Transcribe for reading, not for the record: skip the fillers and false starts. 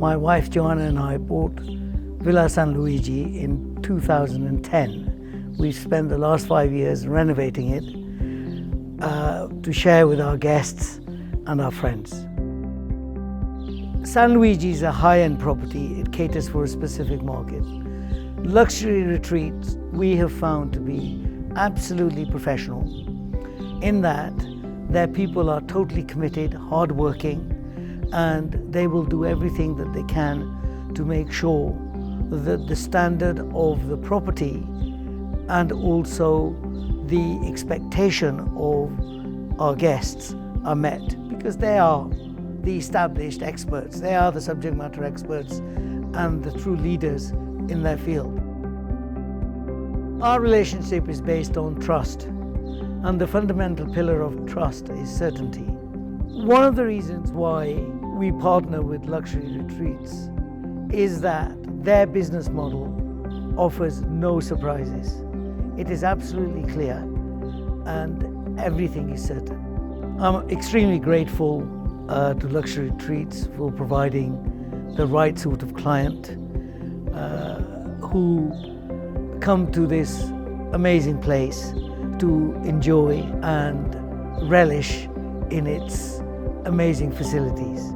My wife Joanna and I bought Villa San Luigi in 2010. We've spent the last 5 years renovating it to share with our guests and our friends. San Luigi is a high-end property. It caters for a specific market. Luxury retreats we have found to be absolutely professional in that their people are totally committed, hardworking, and they will do everything that they can to make sure that the standard of the property and also the expectation of our guests are met, because they are the established experts, they are the subject matter experts and the true leaders in their field. Our relationship is based on trust, and the fundamental pillar of trust is certainty. One of the reasons why we partner with luxury retreats is that their business model offers no surprises. It is absolutely clear and everything is certain. I'm extremely grateful to luxury retreats for providing the right sort of client who come to this amazing place to enjoy and relish in its amazing facilities.